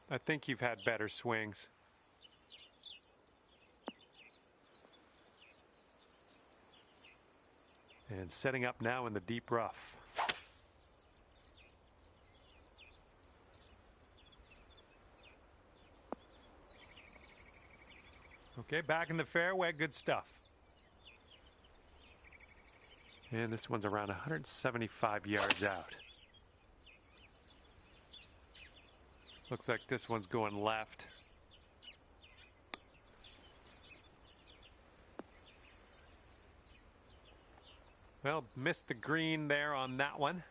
I think you've had better swings. And setting up now in the deep rough. Okay, back in the fairway, good stuff. And this one's around 175 yards out. Looks like this one's going left. Well, missed the green there on that one.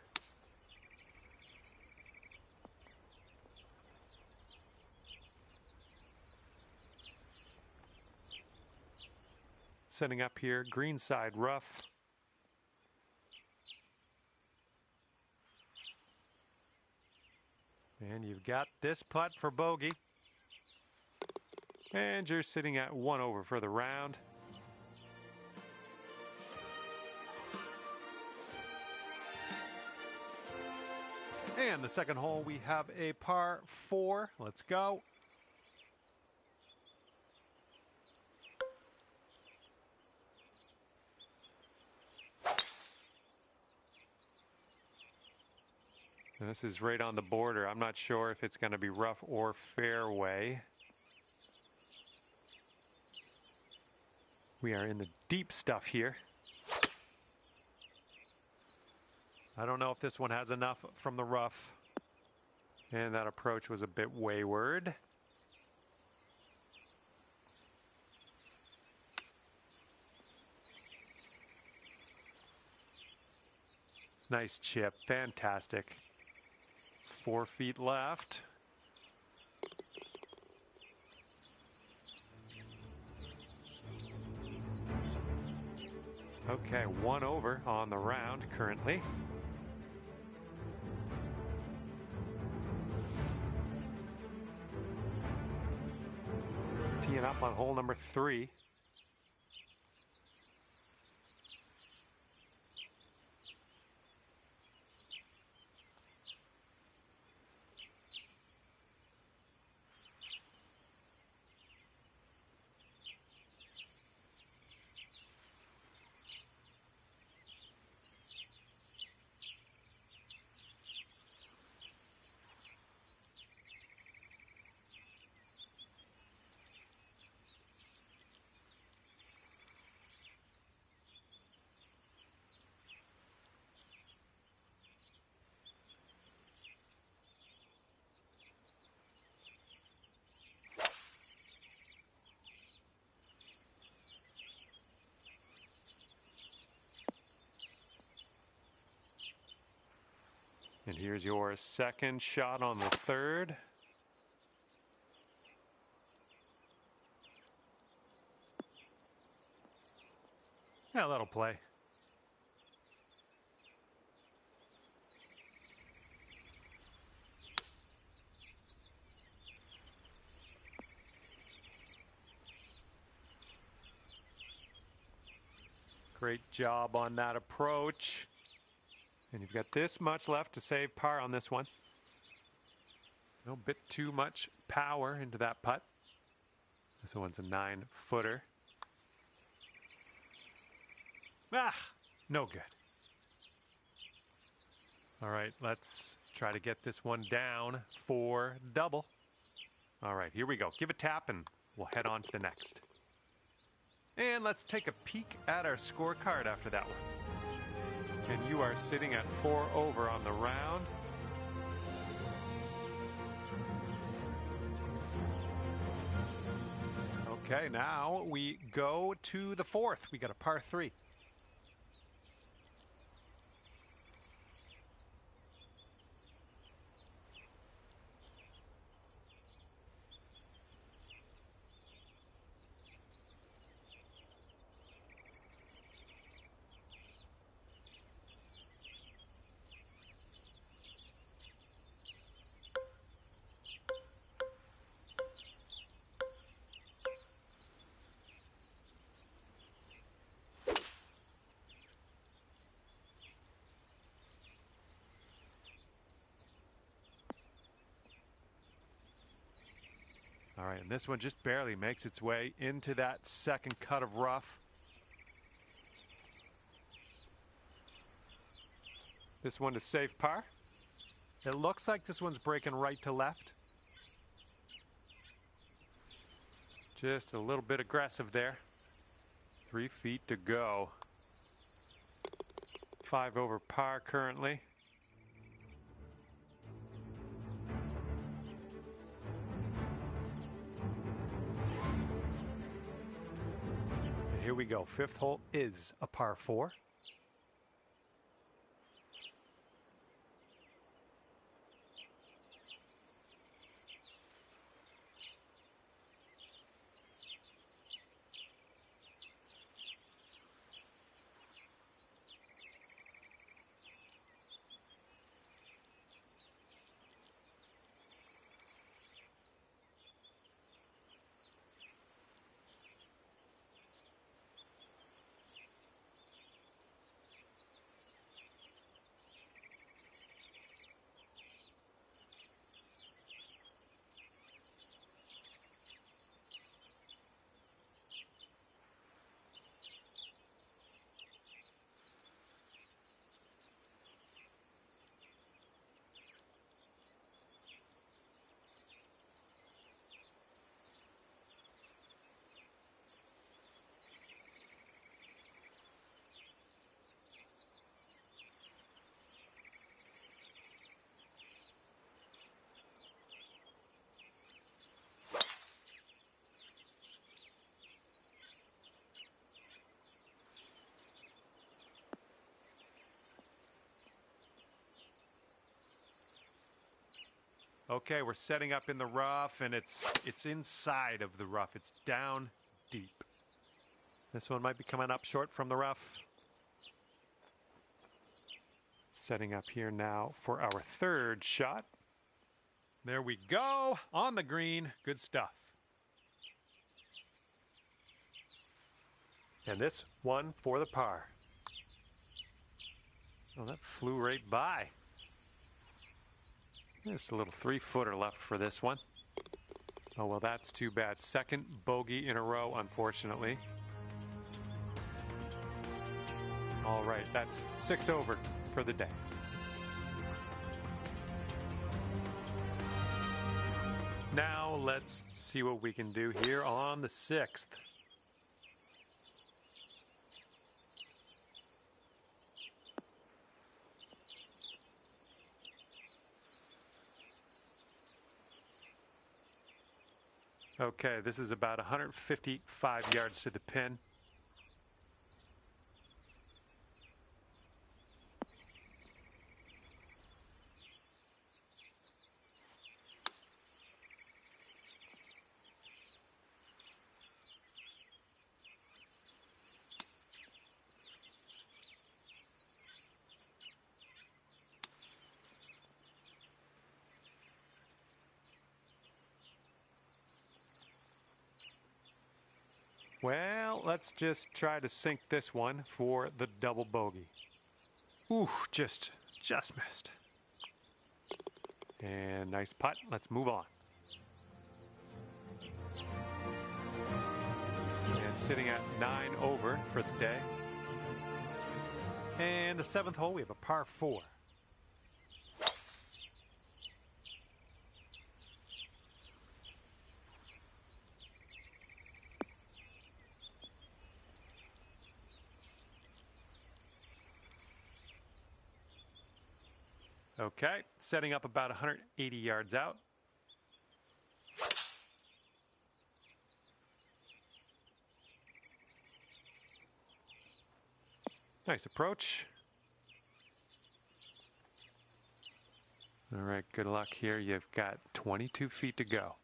Setting up here, green side rough. And you've got this putt for bogey. And you're sitting at 1 over for the round. And the second hole, we have a par 4. Let's go. And this is right on the border. I'm not sure if it's going to be rough or fairway. We are in the deep stuff here. I don't know if this one has enough from the rough. And that approach was a bit wayward. Nice chip, fantastic. 4 feet left. Okay, 1 over on the round currently. Teeing up on hole number 3. And here's your second shot on the 3rd. Yeah, that'll play. Great job on that approach. And you've got this much left to save par on this one. No bit too much power into that putt. This one's a 9-footer. Ah, no good. All right, let's try to get this one down for double. All right, here we go. Give a tap and we'll head on to the next. And let's take a peek at our scorecard after that one. And you are sitting at 4 over on the round. Okay, now we go to the 4th. We got a par 3. All right, and this one just barely makes its way into that second cut of rough. This one to safe par. It looks like this one's breaking right to left. Just a little bit aggressive there. 3 feet to go. 5 over par currently. And here we go. 5th hole is a par 4. Okay, we're setting up in the rough, and it's inside of the rough. It's down deep. This one might be coming up short from the rough. Setting up here now for our 3rd shot. There we go, on the green. Good stuff. And this one for the par. Oh, that flew right by. Just a little 3-footer left for this one. Oh, well, that's too bad. 2nd bogey in a row, unfortunately. All right, that's 6 over for the day. Now let's see what we can do here on the 6th. Okay, this is about 155 yards to the pin. Well, let's just try to sink this one for the double bogey. Ooh, just missed. And nice putt. Let's move on. And sitting at 9 over for the day. And the 7th hole, we have a par 4. Okay, setting up about 180 yards out. Nice approach. All right, good luck here. You've got 22 feet to go.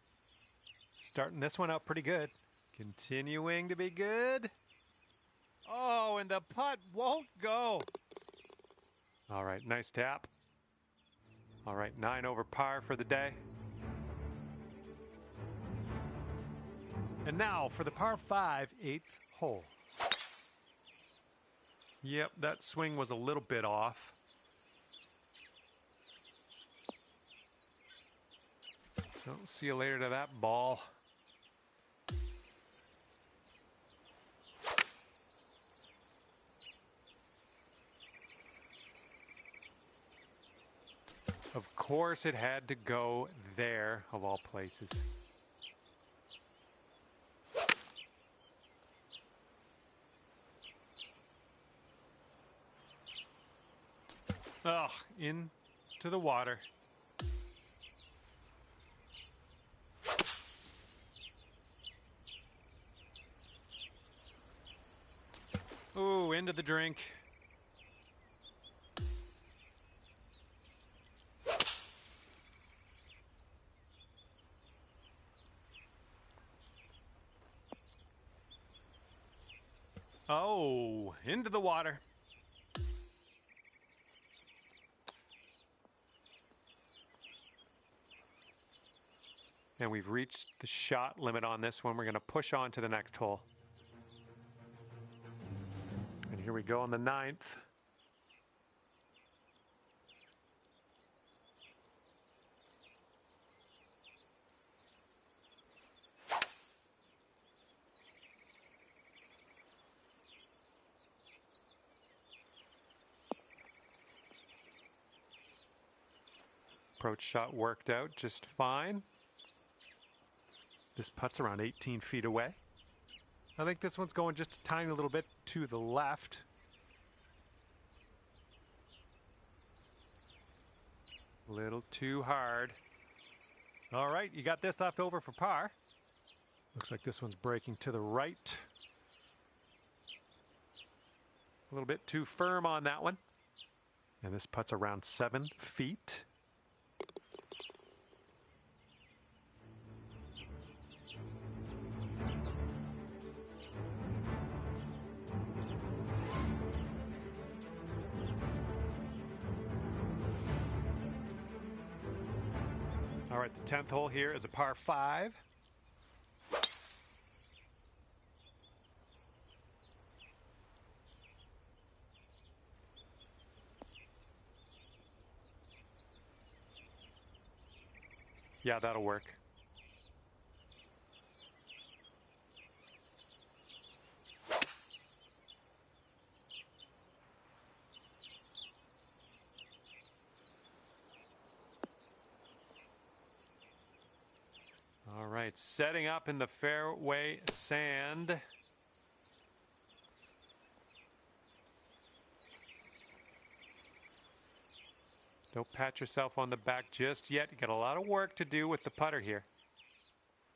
Starting this one out pretty good. Continuing to be good. Oh, and the putt won't go. All right, nice tap. All right, 9 over par for the day. And now for the par 5, 8th hole. Yep, that swing was a little bit off. Don't see you later to that ball. course it had to go there, of all places. Oh, into the water. Ooh, into the drink. Oh, into the water. And we've reached the shot limit on this one. We're going to push on to the next hole. And here we go on the 9th. Approach shot worked out just fine. This putt's around 18 feet away. I think this one's going just a tiny little bit to the left. A little too hard. All right, you got this left over for par. Looks like this one's breaking to the right. A little bit too firm on that one. And this putt's around 7 feet. All right, the 10th hole here is a par 5. Yeah, that'll work. All right, setting up in the fairway sand. Don't pat yourself on the back just yet. You got a lot of work to do with the putter here.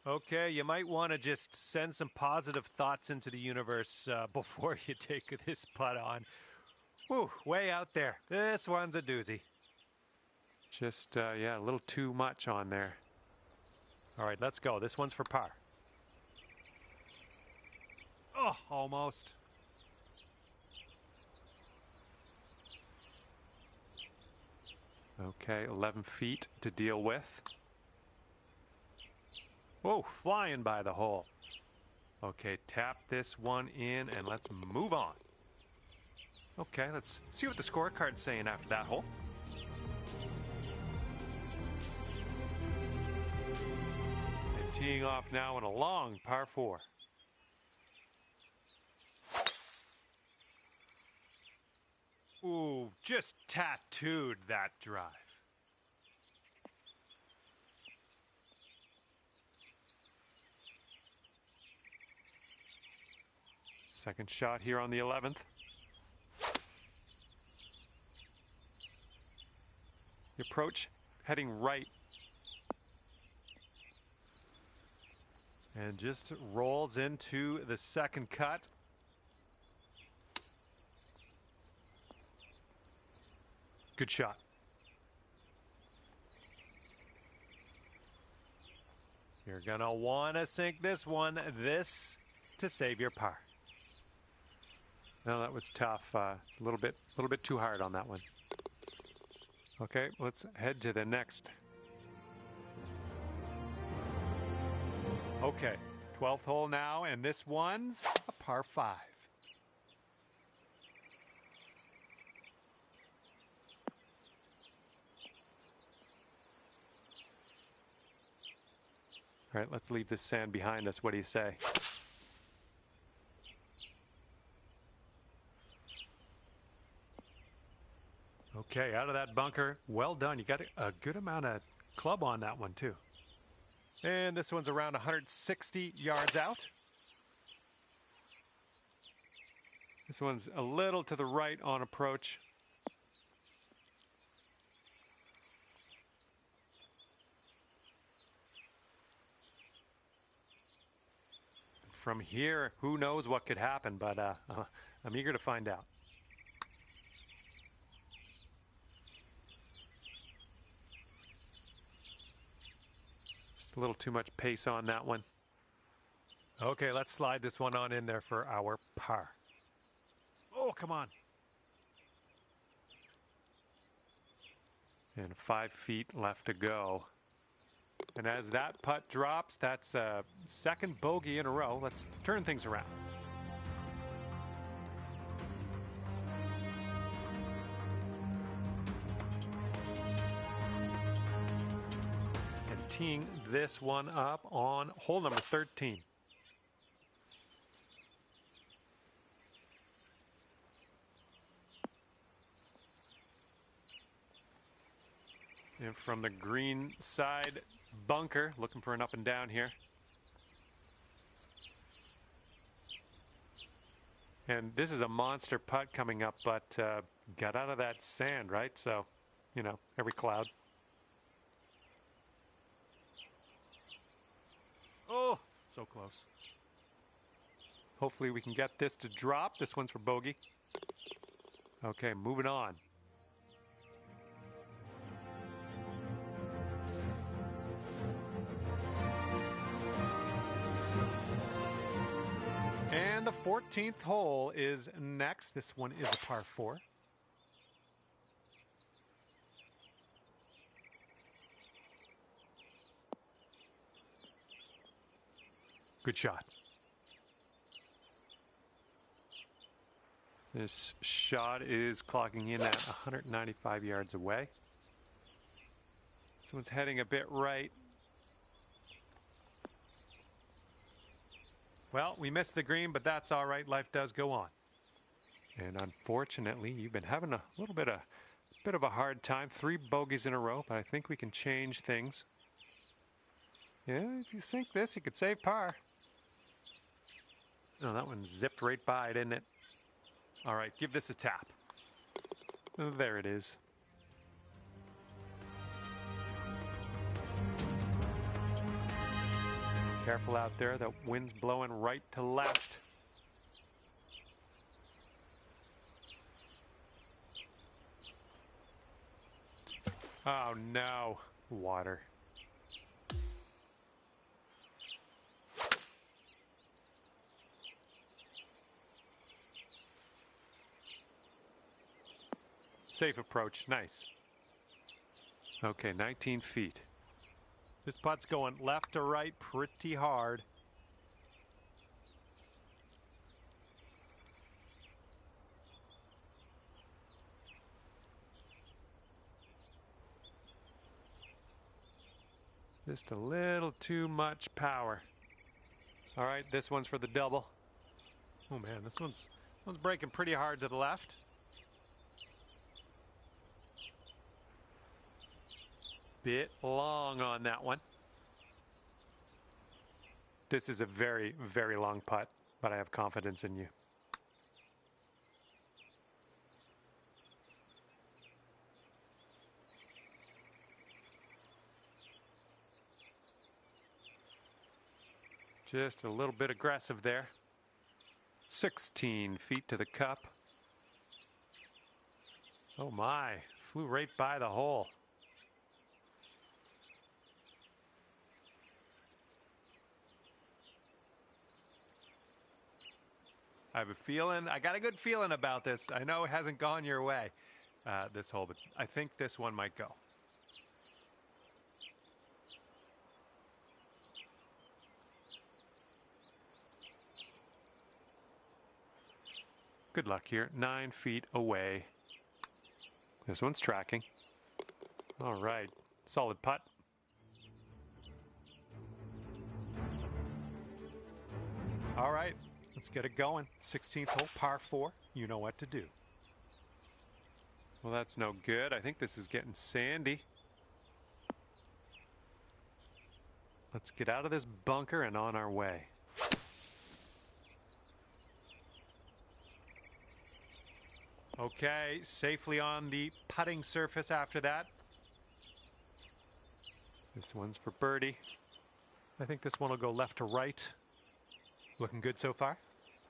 Okay, you might want to just send some positive thoughts into the universe before you take this putt on. Whew, way out there. This one's a doozy. Just, yeah, a little too much on there. All right, let's go. This one's for par. Oh, almost. Okay, 11 feet to deal with. Whoa, flying by the hole. Okay, tap this one in and let's move on. Okay, let's see what the scorecard's saying after that hole. And teeing off now in a long par 4. Ooh, just tattooed that drive. Second shot here on the 11th. The approach heading right. And just rolls into the second cut. Good shot. You're gonna want to sink this one, to save your par. No, that was tough. It's a little bit too hard on that one. Okay, let's head to the next. Okay, 12th hole now, and this one's a par 5. All right, let's leave this sand behind us. What do you say? Okay, out of that bunker. Well done. You got a good amount of club on that one, too. And this one's around 160 yards out. This one's a little to the right on approach. From here, who knows what could happen, but I'm eager to find out. Just a little too much pace on that one. Okay, let's slide this one on in there for our par. Oh, come on. And 5 feet left to go. And as that putt drops, that's a second bogey in a row. Let's turn things around. And teeing this one up on hole number 13. And from the green side bunker, looking for an up and down here. And this is a monster putt coming up, but got out of that sand, right? So, you know, every cloud. Oh, so close. Hopefully we can get this to drop. This one's for bogey. Okay, moving on. And the 14th hole is next. This one is a par 4. Good shot. This shot is clocking in at 195 yards away. This one's heading a bit right. Well, we missed the green, but that's all right. Life does go on. And unfortunately, you've been having a little bit of a hard time. 3 bogeys in a row, but I think we can change things. Yeah, if you sink this, you could save par. Oh, that one zipped right by, didn't it? All right, give this a tap. There it is. Careful out there, the wind's blowing right to left. Oh no, water. Safe approach, nice. Okay, 19 feet. This putt's going left to right pretty hard. Just a little too much power. All right, this one's for the double. Oh man, this one's breaking pretty hard to the left. Bit long on that one. This is a very, very long putt, but I have confidence in you. Just a little bit aggressive there. 16 feet to the cup. Oh my, flew right by the hole. I have a feeling, I got a good feeling about this. I know it hasn't gone your way, this hole, but I think this one might go. Good luck here, 9 feet away. This one's tracking. All right, solid putt. All right. Let's get it going. 16th hole, par 4. You know what to do. Well, that's no good. I think this is getting sandy. Let's get out of this bunker and on our way. Okay, safely on the putting surface after that. This one's for birdie. I think this one will go left to right. Looking good so far.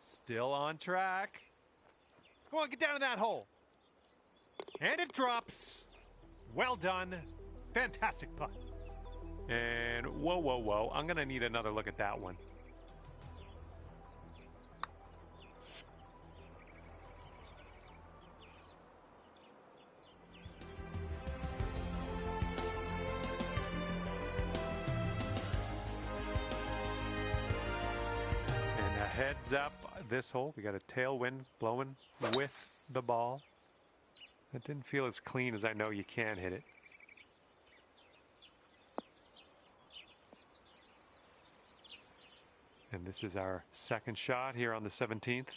Still on track. Come on, get down in that hole. And it drops. Well done. Fantastic putt. And whoa, whoa, whoa. I'm going to need another look at that one. And a heads up this hole. We got a tailwind blowing with the ball. It didn't feel as clean as I know you can hit it. And this is our second shot here on the 17th.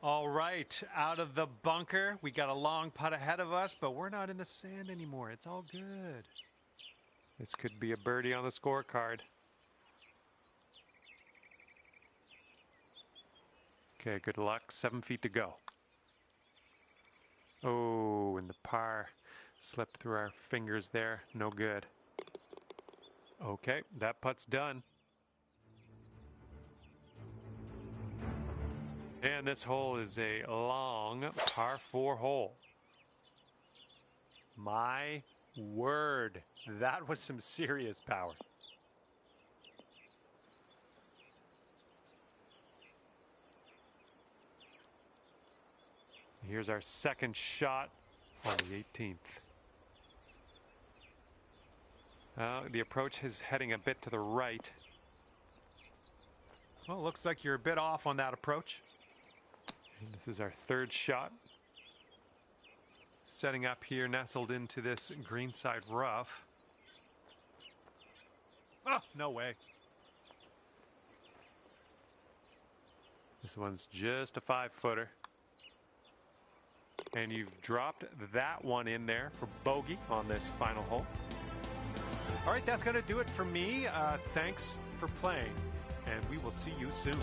All right, out of the bunker. We got a long putt ahead of us, but we're not in the sand anymore. It's all good. This could be a birdie on the scorecard. Okay, good luck. 7 feet to go. Oh, and the par slipped through our fingers there. No good. Okay, that putt's done. And this hole is a long par 4 hole. My word, that was some serious power. Here's our second shot on the 18th. The approach is heading a bit to the right. Well, looks like you're a bit off on that approach. And this is our third shot. Setting up here, nestled into this greenside rough. Oh, no way. This one's just a 5-footer. And you've dropped that one in there for bogey on this final hole. All right, that's going to do it for me. Thanks for playing, and we will see you soon.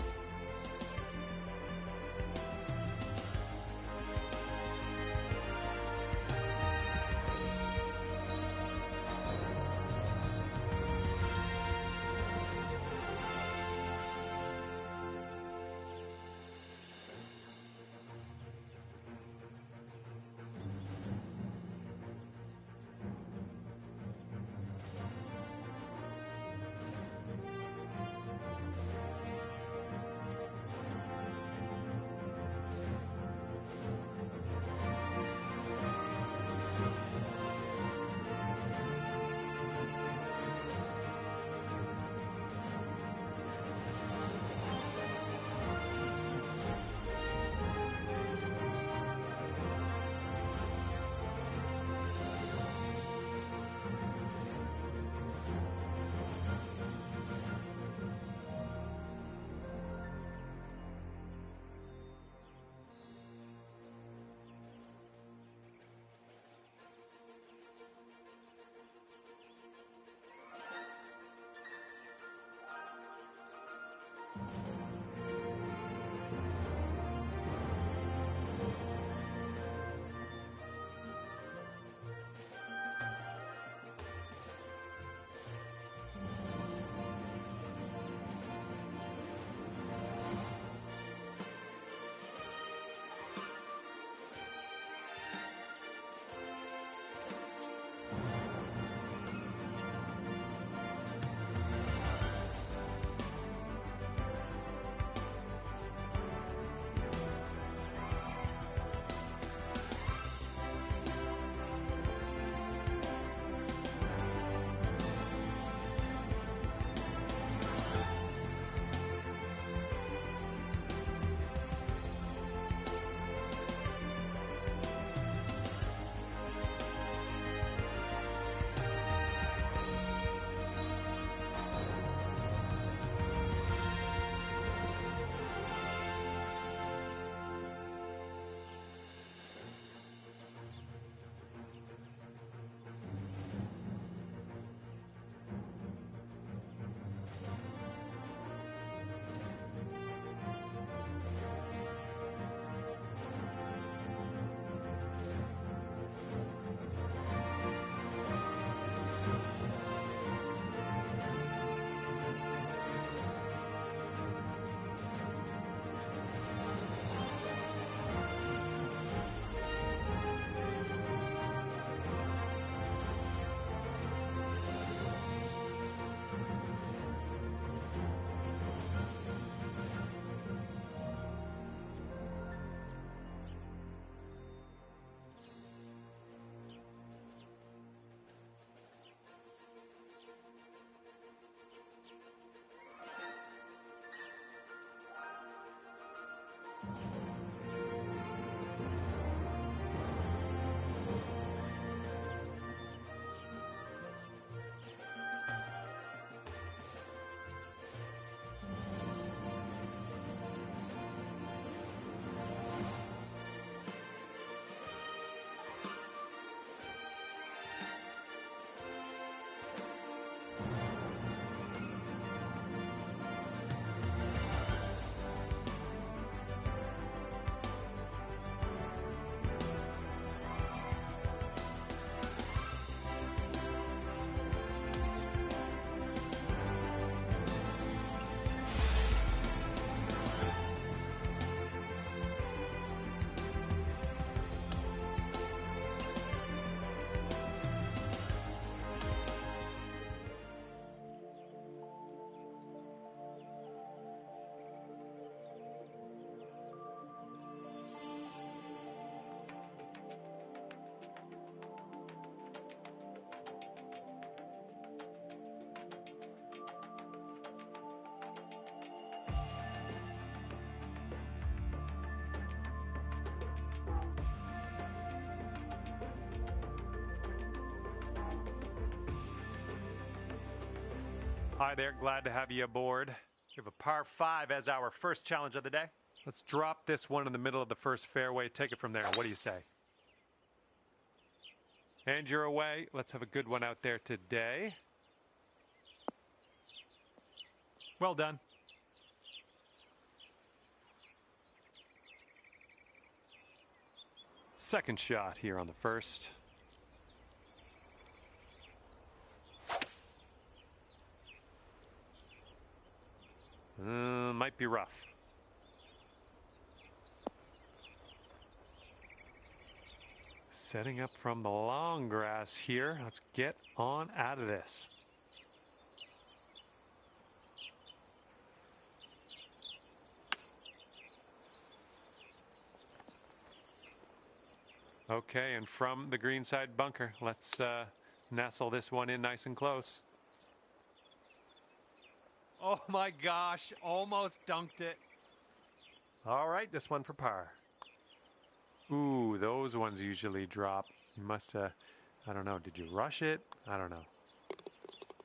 Hi there, glad to have you aboard. We have a par 5 as our first challenge of the day. Let's drop this one in the middle of the first fairway. Take it from there. What do you say? And you're away. Let's have a good one out there today. Well done. Second shot here on the first. Might be rough. Setting up from the long grass here. Let's get on out of this. Okay, and from the greenside bunker, let's nestle this one in nice and close. Oh my gosh, almost dunked it. All right, this one for par. Ooh, those ones usually drop. You must have, I don't know, did you rush it? I don't know.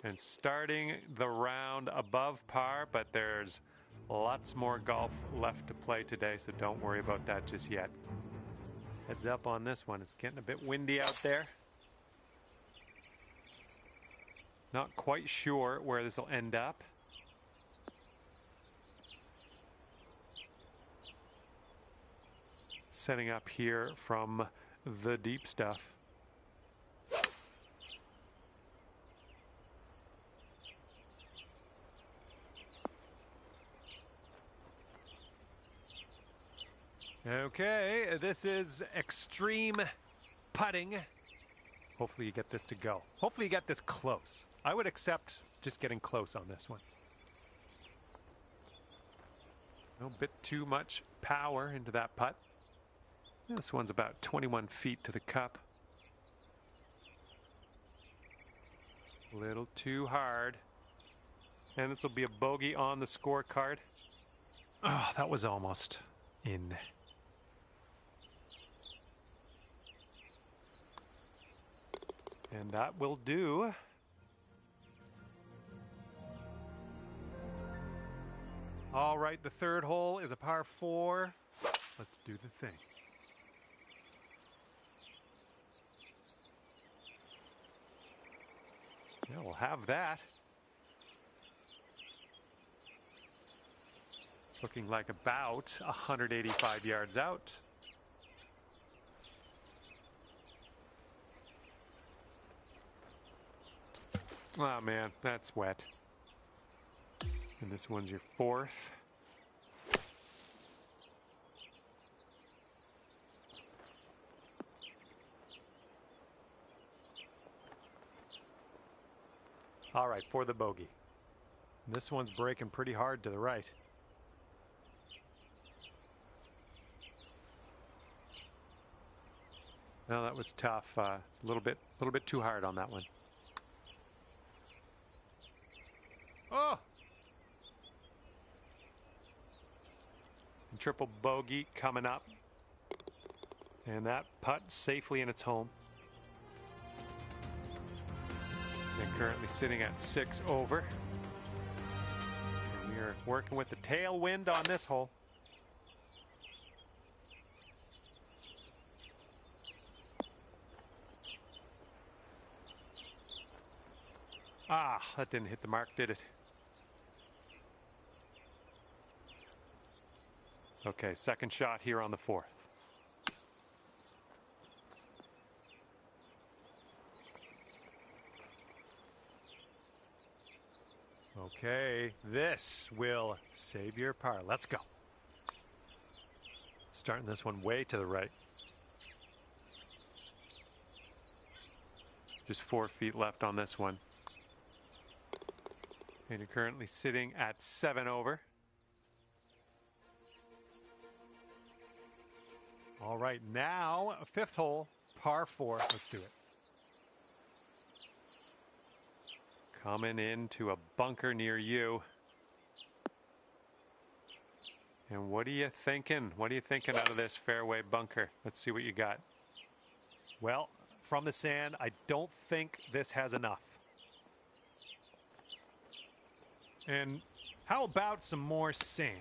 And starting the round above par, but there's lots more golf left to play today, so don't worry about that just yet. Heads up on this one. It's getting a bit windy out there. Not quite sure where this will end up. Setting up here from the deep stuff. Okay, this is extreme putting. Hopefully you get this to go. Hopefully you get this close. I would accept just getting close on this one. A bit too much power into that putt. This one's about 21 feet to the cup. A little too hard. And this will be a bogey on the scorecard. Oh, that was almost in. And that will do. All right, the third hole is a par 4. Let's do the thing. Yeah, we'll have that. Looking like about 185 yards out. Oh man, that's wet. And this one's your fourth. All right, for the bogey. This one's breaking pretty hard to the right. No, that was tough. It's a little bit too hard on that one. Oh! And triple bogey coming up. And that putt safely in its home. And currently sitting at 6 over. And we're working with the tailwind on this hole. Ah, that didn't hit the mark, did it? Okay, second shot here on the fourth. Okay, this will save your par. Let's go. Starting this one way to the right. Just 4 feet left on this one. And you're currently sitting at 7 over. All right, now a fifth hole, par 4. Let's do it. Coming into a bunker near you. And what are you thinking? What are you thinking out of this fairway bunker? Let's see what you got. Well, from the sand, I don't think this has enough. And how about some more sand?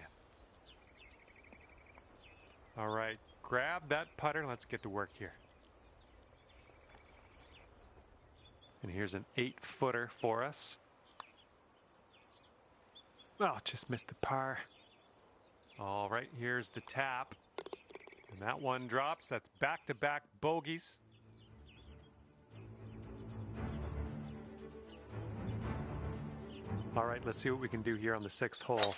All right, grab that putter. Let's get to work here. And here's an 8-footer for us. Oh, just missed the par. All right, here's the tap. And that one drops. That's back-to-back bogeys. All right, let's see what we can do here on the 6th hole.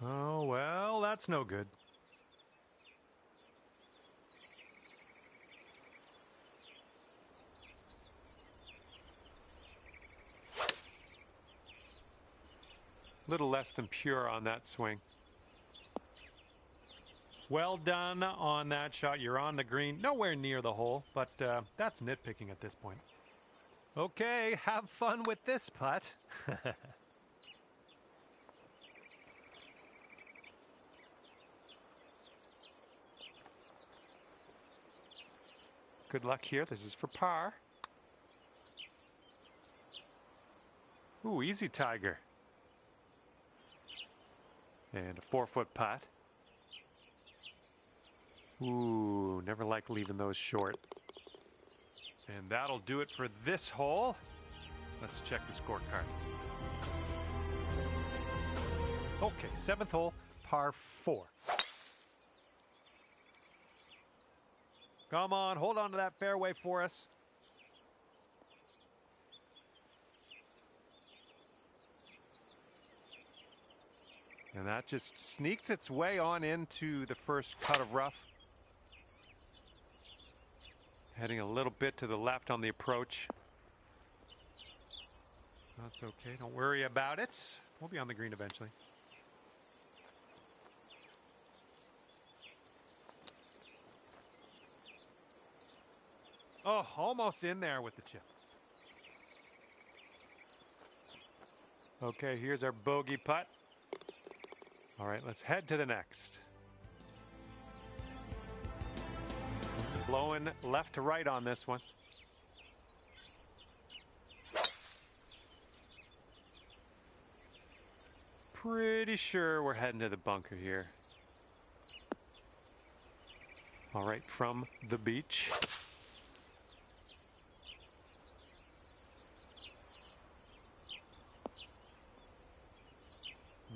Oh, well, that's no good. Little less than pure on that swing. Well done on that shot. You're on the green, nowhere near the hole, but that's nitpicking at this point. Okay, have fun with this putt. Good luck here. This is for par. Ooh, easy Tiger. And a 4-foot putt. Ooh, never like leaving those short. And that'll do it for this hole. Let's check the scorecard. Okay, 7th hole, par 4. Come on, hold on to that fairway for us. And that just sneaks its way on into the first cut of rough. Heading a little bit to the left on the approach. That's okay, don't worry about it. We'll be on the green eventually. Oh, almost in there with the chip. Okay, here's our bogey putt. All right, let's head to the next. Blowing left to right on this one. Pretty sure we're heading to the bunker here. All right, from the beach.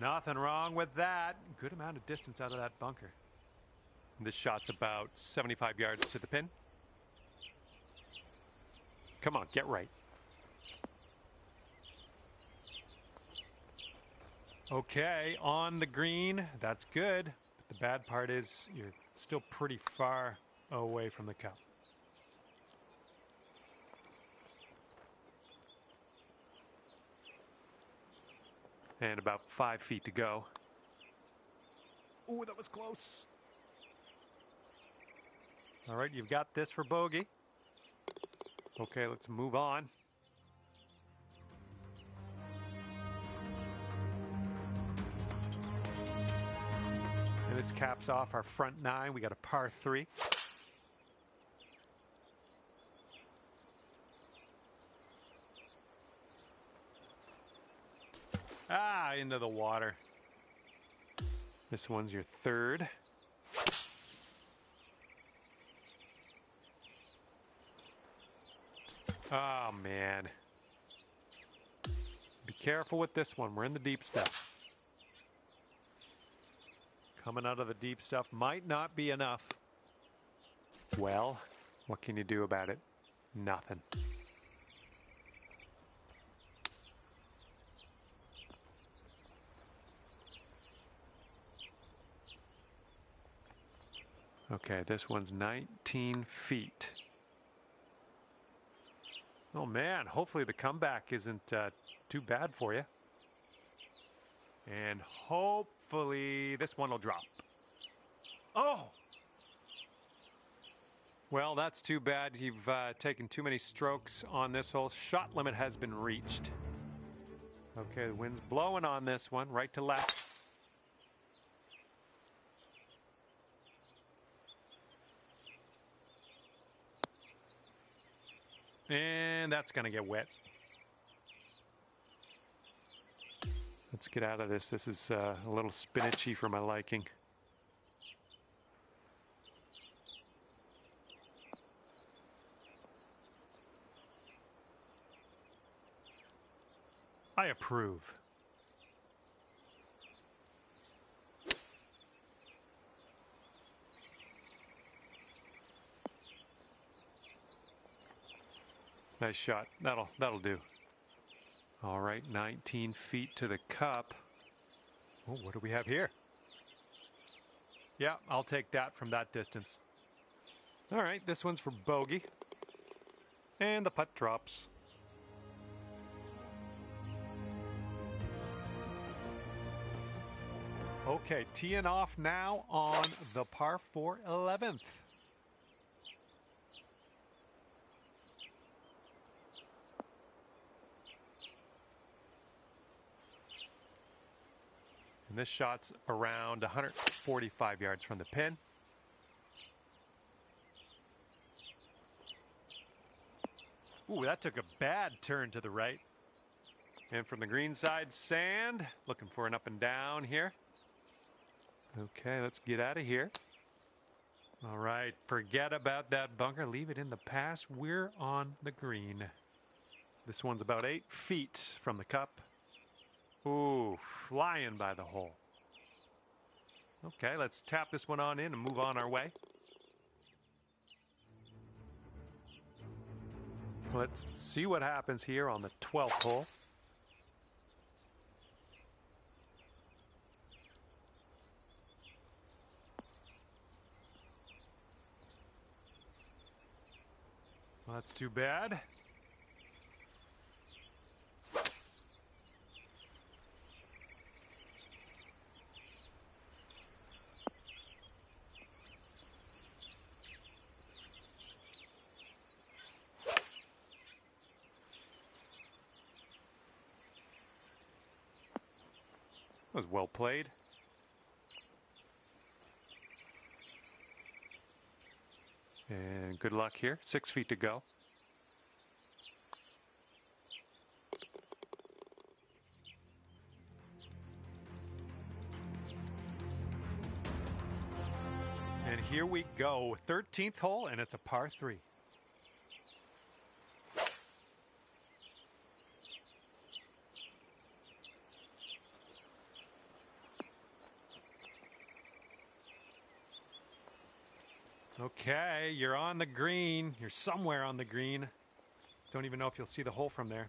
Nothing wrong with that. Good amount of distance out of that bunker. This shot's about 75 yards to the pin. Come on, get right. Okay, on the green, that's good. But the bad part is you're still pretty far away from the cup. And about 5 feet to go. Ooh, that was close. All right, you've got this for bogey. Okay, let's move on. And this caps off our front 9. We got a par 3. Ah, into the water. This one's your 3rd. Oh, man. Be careful with this one. We're in the deep stuff. Coming out of the deep stuff might not be enough. Well, what can you do about it? Nothing. Okay, this one's 19 feet. Oh man, hopefully the comeback isn't too bad for you. And hopefully this one will drop. Oh! Well, that's too bad. You've taken too many strokes on this hole. Shot limit has been reached. Okay, the wind's blowing on this one, right to left. And that's going to get wet. Let's get out of this. This is a little spinachy for my liking. I approve. Nice shot. That'll do. All right, 19 feet to the cup. Oh, what do we have here? Yeah, I'll take that from that distance. All right, this one's for bogey. And the putt drops. Okay, teeing off now on the par 4 11th. And this shot's around 145 yards from the pin. Ooh, that took a bad turn to the right. And from the green side, sand. Looking for an up and down here. Okay, let's get out of here. All right, forget about that bunker. Leave it in the past. We're on the green. This one's about 8 feet from the cup. Ooh, flying by the hole. Okay, let's tap this one on in and move on our way. Let's see what happens here on the 12th hole. Well, that's too bad. That was well played. And good luck here. 6 feet to go. And here we go. 13th hole, and it's a par 3. Okay, you're on the green. You're somewhere on the green. Don't even know if you'll see the hole from there.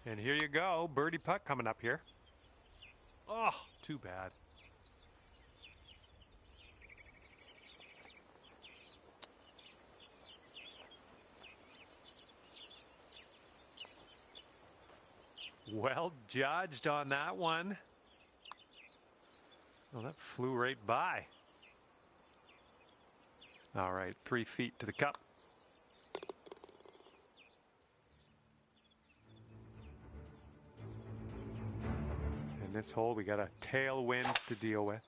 And here you go. Birdie putt coming up here. Oh, too bad. Well judged on that one. Oh, that flew right by. All right, 3 feet to the cup. In this hole, we got a tailwind to deal with.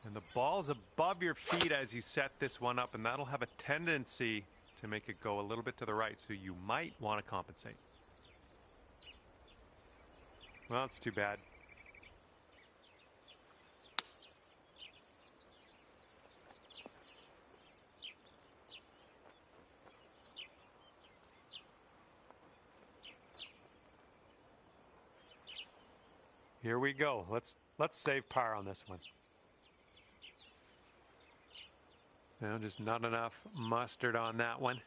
And the ball's above your feet as you set this one up, and that'll have a tendency to make it go a little bit to the right, so you might want to compensate. Well, it's too bad. Here we go. Let's save par on this one. Now, just not enough mustard on that one.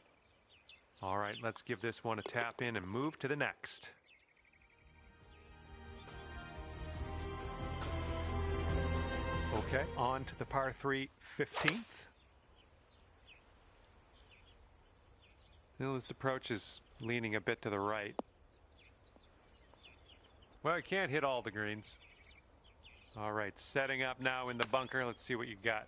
All right, let's give this one a tap in and move to the next. Okay, on to the par 3 15th. Now this approach is leaning a bit to the right. Well, I can't hit all the greens. All right, setting up now in the bunker. Let's see what you got.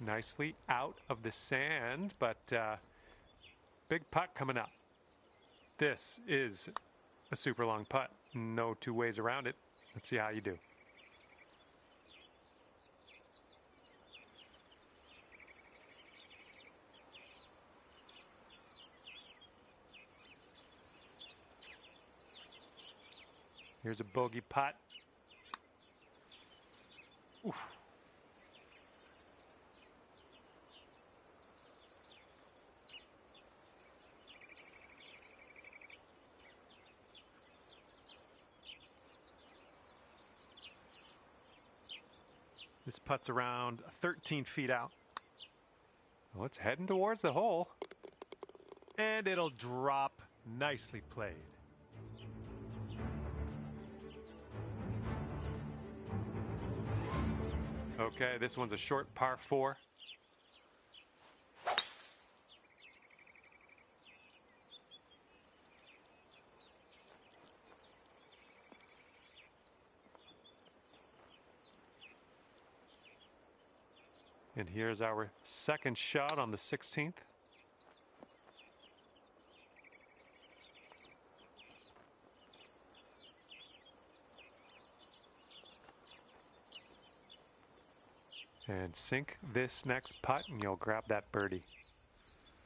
nicely out of the sand, but big putt coming up. This is a super long putt. No two ways around it. Let's see how you do. Here's a bogey putt. Oof. This putt's around 13 feet out. Oh, it's heading towards the hole. And it'll drop. Nicely played. Okay, this one's a short par 4. And here's our second shot on the 16th. And sink this next putt and you'll grab that birdie.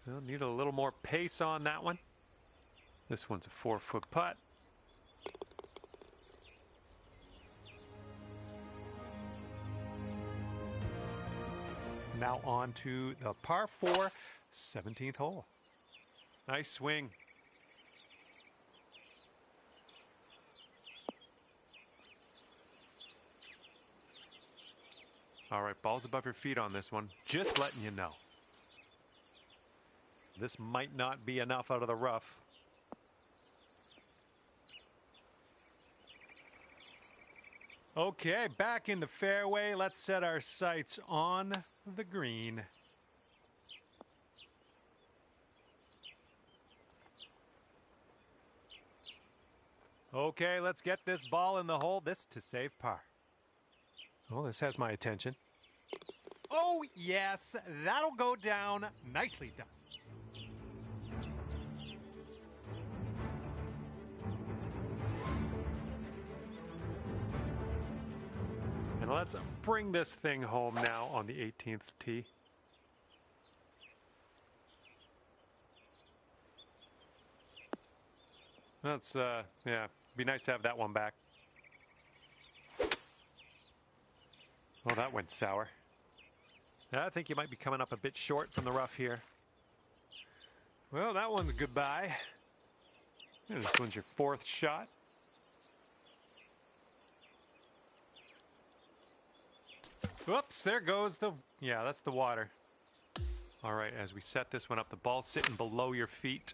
You'll need a little more pace on that one. This one's a 4-foot putt. Now on to the par 4, 17th hole. Nice swing. All right, balls above your feet on this one. Just letting you know. This might not be enough out of the rough. Okay, back in the fairway. Let's set our sights on the green. Okay, let's get this ball in the hole. This to save par. Oh, this has my attention. Oh, yes, that'll go down. Nicely done. And let's bring this thing home now on the 18th tee. That's, yeah, be nice to have that one back. Oh, that went sour. I think you might be coming up a bit short from the rough here. Well, that one's goodbye. And this one's your 4th shot. Whoops, there goes the... Yeah, that's the water. All right, as we set this one up, the ball's sitting below your feet.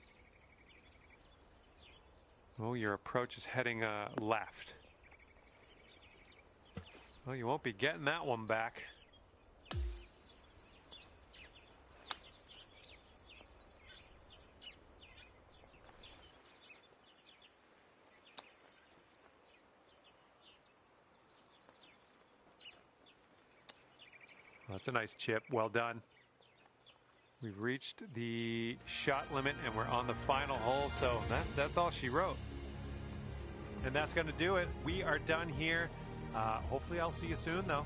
Oh, your approach is heading left. Well, you won't be getting that one back. That's a nice chip. Well done. We've reached the shot limit and we're on the final hole, so that's all she wrote. And that's going to do it. We are done here. Hopefully I'll see you soon, though.